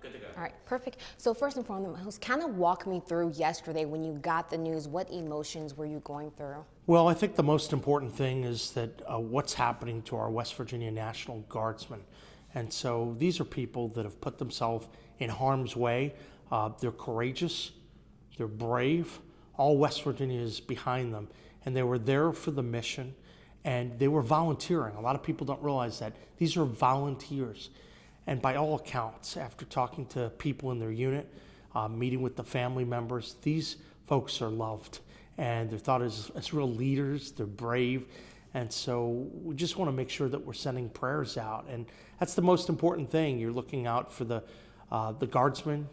good to go. All right, perfect. So first and foremost, kind of walk me through yesterday when you got the news. What emotions were you going through? Well, I think the most important thing is that what's happening to our West Virginia National Guardsmen. And so these are people that have put themselves in harm's way. They're courageous, they're brave. All West Virginia is behind them. And they were there for the mission, and they were volunteering. A lot of people don't realize that. These are volunteers. And by all accounts, after talking to people in their unit, meeting with the family members, these folks are loved. And they're thought as real leaders, they're brave. And so we just want to make sure that we're sending prayers out. And that's the most important thing. You're looking out for the guardsmen,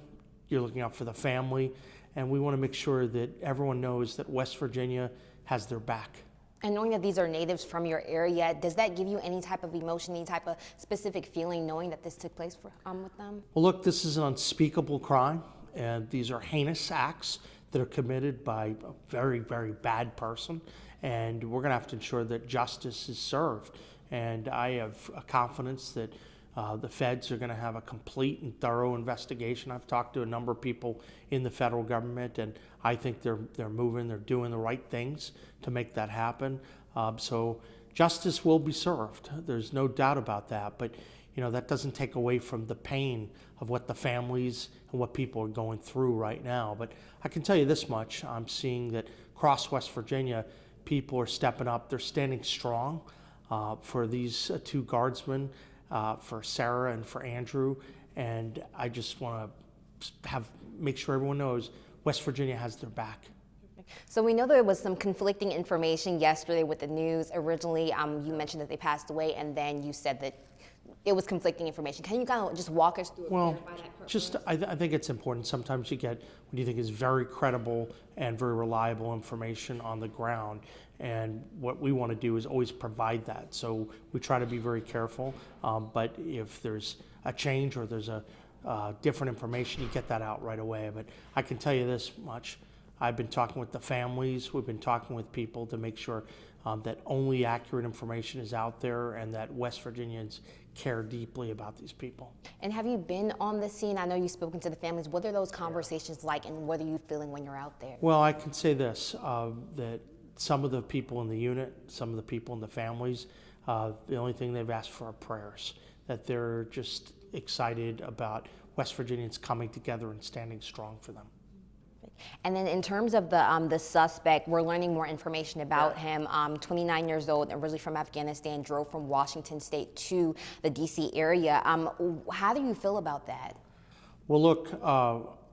you're looking out for the family, and we want to make sure that everyone knows that West Virginia has their back. And knowing that these are natives from your area, does that give you any type of emotion, any type of specific feeling knowing that this took place with them? Well, look, this is an unspeakable crime, and these are heinous acts that are committed by a very, very bad person, and we're going to have to ensure that justice is served. And I have a confidence that the feds are going to have a complete and thorough investigation. I've talked to a number of people in the federal government, and I think they're moving, they're doing the right things to make that happen. So justice will be served. There's no doubt about that. But you know, that doesn't take away from the pain of what the families and what people are going through right now. But I can tell you this much: I'm seeing that across West Virginia, people are stepping up. They're standing strong for these two guardsmen. For Sarah and for Andrew, and I just want to make sure everyone knows West Virginia has their back. So we know there was some conflicting information yesterday with the news. Originally, you mentioned that they passed away, and then you said that it was conflicting information. Can you kind of just walk us through it? Well, I think it's important. Sometimes you get what you think is very credible and very reliable information on the ground. And what we want to do is always provide that. So we try to be very careful. But if there's a change or there's a different information, you get that out right away. But I can tell you this much. I've been talking with the families. We've been talking with people to make sure that only accurate information is out there and that West Virginians care deeply about these people. And have you been on the scene? I know you've spoken to the families. What are those conversations like, and what are you feeling when you're out there? Well, I can say this, that some of the people in the unit, some of the people in the families, the only thing they've asked for are prayers, that they're just excited about West Virginians coming together and standing strong for them. And then in terms of the suspect, we're learning more information about him. 29 years old, originally from Afghanistan, drove from Washington State to the D.C. area. How do you feel about that? Well, look,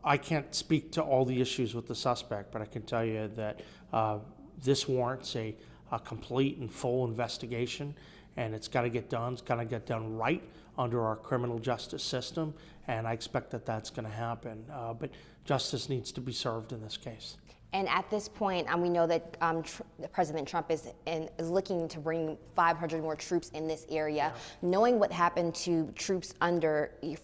I can't speak to all the issues with the suspect, but I can tell you that this warrants a complete and full investigation, and it's got to get done. It's got to get done right under our criminal justice system, and I expect that that's going to happen. But justice needs to be served in this case. And at this point, we know that President Trump is looking to bring 500 more troops in this area. Yeah. Knowing what happened to troops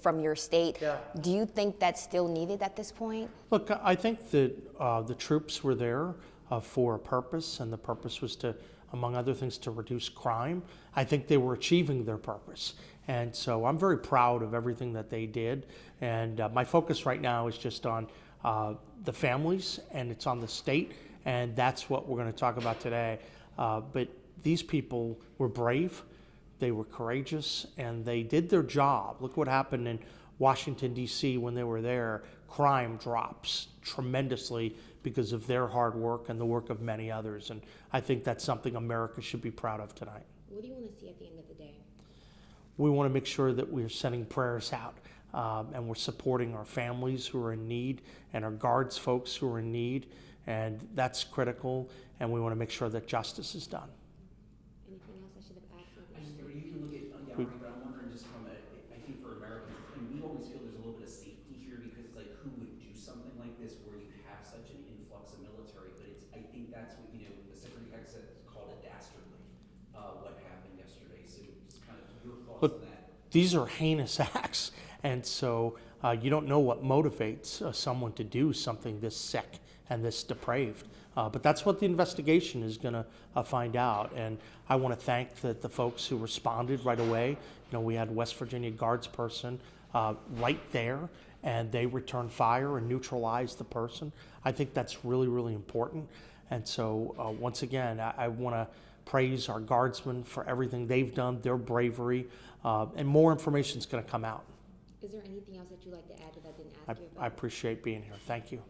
from your state, do you think that's still needed at this point? Look, I think that the troops were there for a purpose, and the purpose was to, among other things, to reduce crime. I think they were achieving their purpose. And so I'm very proud of everything that they did. And my focus right now is just on the families, and it's on the state, and that's what we're going to talk about today. But these people were brave, they were courageous, and they did their job. Look what happened in Washington, D.C. when they were there. Crime drops tremendously because of their hard work and the work of many others. And I think that's something America should be proud of tonight. What do you want to see at the end of the day? We want to make sure that we're sending prayers out, and we're supporting our families who are in need and our guards folks who are in need, and that's critical, and we want to make sure that justice is done. Anything else I should have asked? You can look at Yari, but I'm wondering just from I think for Americans, and we always feel there's a little bit of safety here because it's like, who would do something like this where you have such an influx of military? But I think that's what, the Secretary of State called it dastardly, what happened yesterday. So just kind of your thoughts on that. These are heinous acts, and so you don't know what motivates someone to do something this sick and this depraved. But that's what the investigation is going to find out. And I want to thank the folks who responded right away. We had West Virginia Guards person right there, and they return fire and neutralize the person. I think that's really, really important. And so once again, I want to praise our guardsmen for everything they've done, their bravery, and more information is going to come out. Is there anything else that you'd like to add that I didn't ask you about? I appreciate being here. Thank you.